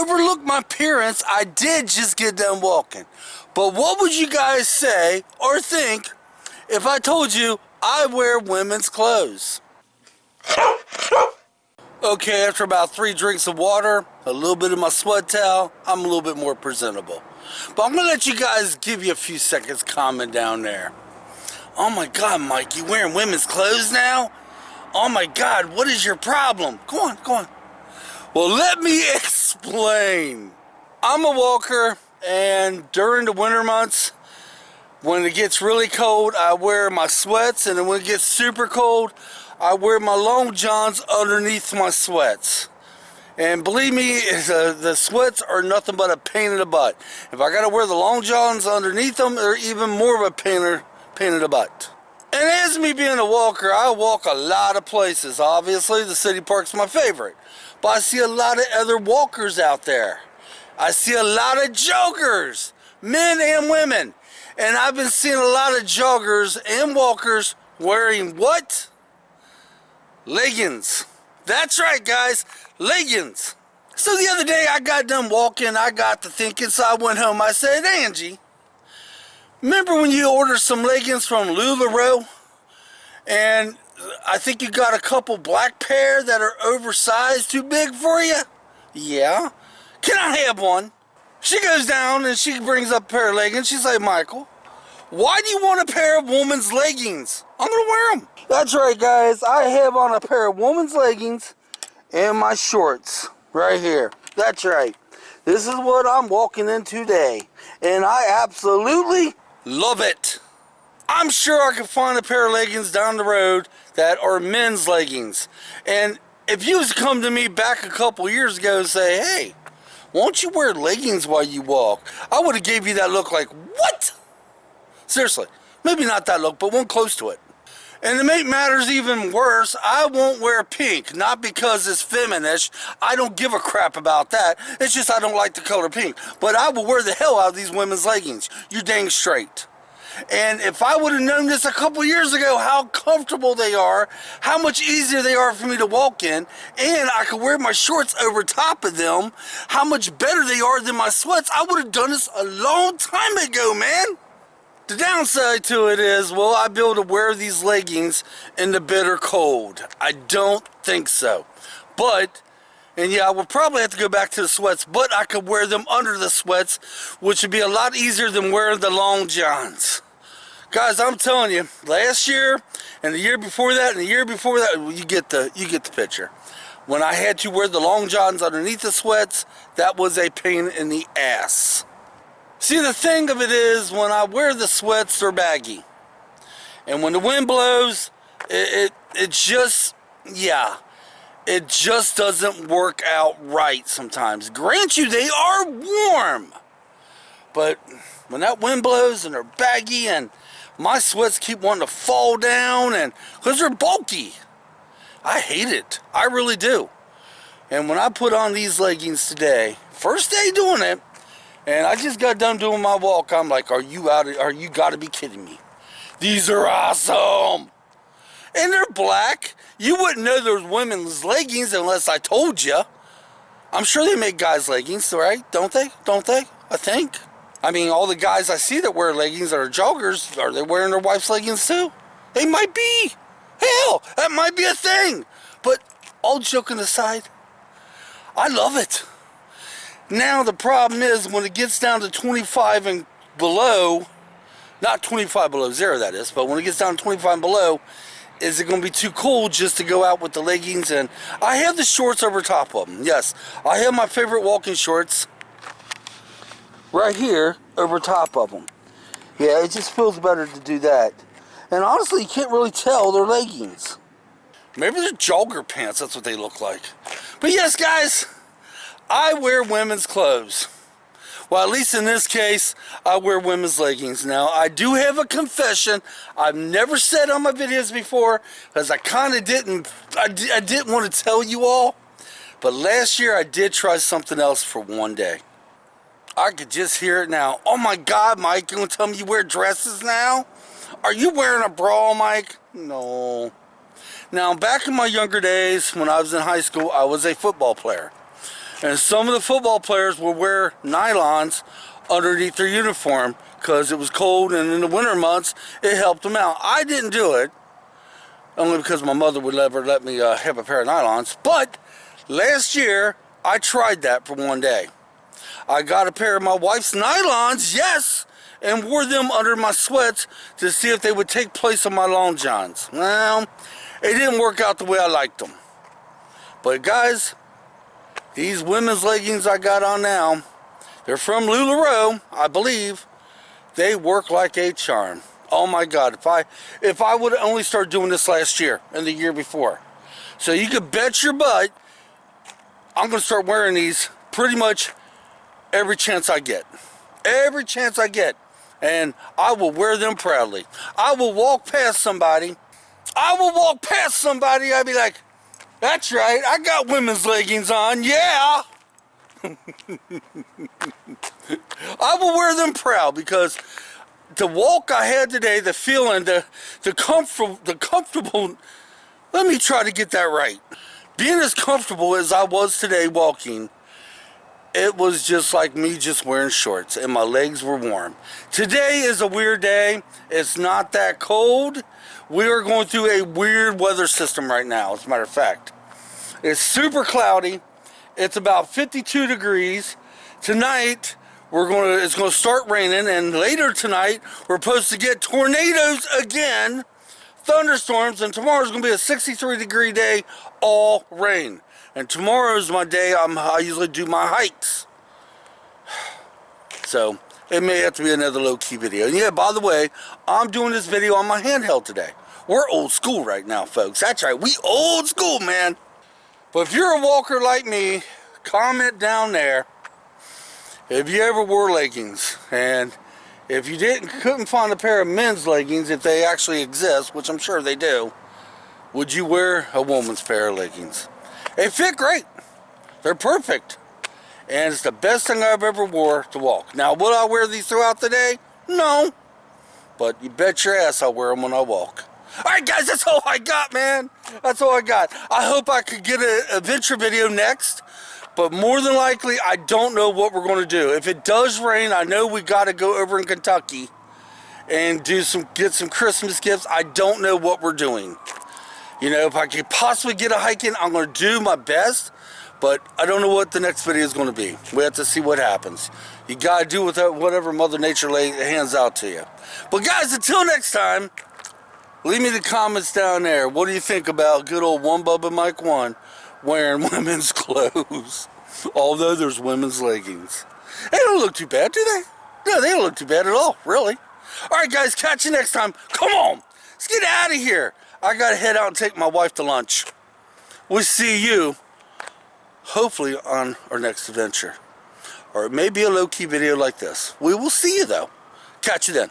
overlook my appearance, I did just get done walking. But what would you guys say or think if I told you I wear women's clothes? Okay, after about 3 drinks of water, a little bit of my sweat towel, I'm a little bit more presentable. But I'm going to let you guys give you a few seconds comment down there. Oh my God, Mike, you wearing women's clothes now? Oh my God, what is your problem? Go on, go on. Well, let me explain. I'm a walker, and during the winter months, when it gets really cold, I wear my sweats, and then when it gets super cold, I wear my long johns underneath my sweats. And believe me, the sweats are nothing but a pain in the butt. If I gotta wear the long johns underneath them, they're even more of a pain in the butt. And as me being a walker, I walk a lot of places. Obviously, the city park's my favorite. But I see a lot of other walkers out there. I see a lot of joggers, men and women. And I've been seeing a lot of joggers and walkers wearing what? Leggings. That's right, guys, leggings. So the other day I got done walking, I got to thinking, so I went home. I said, Angie, remember when you ordered some leggings from LuLaRoe? And I think you got a couple black pair that are oversized, too big for you? Yeah. Can I have one? She goes down and she brings up a pair of leggings. She's like, Michael, why do you want a pair of women's leggings? I'm going to wear them. That's right, guys. I have on a pair of women's leggings and my shorts right here. That's right. This is what I'm walking in today. And I absolutely love it. I'm sure I could find a pair of leggings down the road that are men's leggings. And if you was to come to me back a couple years ago and say, hey, won't you wear leggings while you walk? I would have gave you that look like, what? Seriously, maybe not that look, but one close to it. And to make matters even worse, I won't wear pink, not because it's feminish. I don't give a crap about that. It's just I don't like the color pink. But I will wear the hell out of these women's leggings. You dang straight. And if I would have known this a couple years ago, how comfortable they are, how much easier they are for me to walk in, and I could wear my shorts over top of them, how much better they are than my sweats, I would have done this a long time ago, man. The downside to it is, will I be able to wear these leggings in the bitter cold? I don't think so. But, and yeah, I would probably have to go back to the sweats, but I could wear them under the sweats, which would be a lot easier than wearing the long johns. Guys, I'm telling you, last year and the year before that and the year before that, you get the picture. When I had to wear the long johns underneath the sweats, that was a pain in the ass. See, the thing of it is, when I wear the sweats, they're baggy. And when the wind blows, it just doesn't work out right sometimes. Grant you, they are warm. But when that wind blows and they're baggy and my sweats keep wanting to fall down, and because they're bulky, I hate it. I really do. And when I put on these leggings today, first day doing it, and I just got done doing my walk, I'm like, are you gotta be kidding me? These are awesome. And they're black. You wouldn't know there's women's leggings unless I told you. I'm sure they make guys' leggings, right? Don't they? I think. I mean, all the guys I see that wear leggings that are joggers, are they wearing their wife's leggings too? They might be. Hell, that might be a thing. But all joking aside, I love it. Now the problem is when it gets down to 25 and below, not 25 below zero that is, but when it gets down to 25 and below, is it going to be too cold just to go out with the leggings? And I have the shorts over top of them. Yes, I have my favorite walking shorts right here over top of them. Yeah, it just feels better to do that. And honestly, you can't really tell they're leggings. Maybe they're jogger pants, that's what they look like. But yes, guys, I wear women's clothes. Well, at least in this case, I wear women's leggings. Now, I do have a confession. I've never said on my videos before, because I kind of didn't want to tell you all. But last year, I did try something else for one day. I could just hear it now. Oh my God, Mike, you gonna tell me you wear dresses now? Are you wearing a bra, Mike? No. Now, back in my younger days, when I was in high school, I was a football player. And some of the football players will wear nylons underneath their uniform because it was cold, and in the winter months it helped them out. I didn't do it, only because my mother would never let me have a pair of nylons. But last year I tried that for one day. I got a pair of my wife's nylons, yes, and wore them under my sweats to see if they would take place of my long johns. Well, it didn't work out the way I liked them. But guys, these women's leggings I got on now, they're from LuLaRoe, I believe. They work like a charm. Oh my God, if I would have only started doing this last year and the year before. So you could bet your butt I'm going to start wearing these pretty much every chance I get. Every chance I get. And I will wear them proudly. I will walk past somebody. I'll be like, that's right, I got women's leggings on, yeah. I will wear them proud, because the walk I had today, the feeling, the comfortable, let me try to get that right. Being as comfortable as I was today walking, it was just like me just wearing shorts, and my legs were warm. Today is a weird day. It's not that cold. We are going through a weird weather system right now, as a matter of fact. It's super cloudy. It's about 52 degrees. Tonight, it's going to start raining, and later tonight, we're supposed to get tornadoes again, thunderstorms, and tomorrow's going to be a 63-degree day, all rain. And tomorrow's my day I usually do my hikes. So, it may have to be another low-key video. And yeah, by the way, I'm doing this video on my handheld today. We're old school right now, folks. That's right, we old school, man. But if you're a walker like me, comment down there if you ever wore leggings. And if you couldn't find a pair of men's leggings, if they actually exist, which I'm sure they do, would you wear a woman's pair of leggings? They fit great. They're perfect. And it's the best thing I've ever wore to walk. Now, will I wear these throughout the day? No. But you bet your ass I'll wear them when I walk. Alright guys, that's all I got, man. That's all I got. I hope I could get an adventure video next. But more than likely, I don't know what we're going to do. If it does rain, I know we got to go over in Kentucky and get some Christmas gifts. I don't know what we're doing. You know, if I could possibly get a hike in, I'm going to do my best. But I don't know what the next video is going to be. We have to see what happens. You got to do with whatever Mother Nature hands out to you. But guys, until next time, leave me the comments down there. What do you think about good old One Bubba Mike 1 wearing women's clothes? Although there's women's leggings. They don't look too bad, do they? No, they don't look too bad at all, really. Alright guys, catch you next time. Come on, let's get out of here. I gotta head out and take my wife to lunch. We'll see you, hopefully, on our next adventure. Or it may be a low-key video like this. We will see you, though. Catch you then.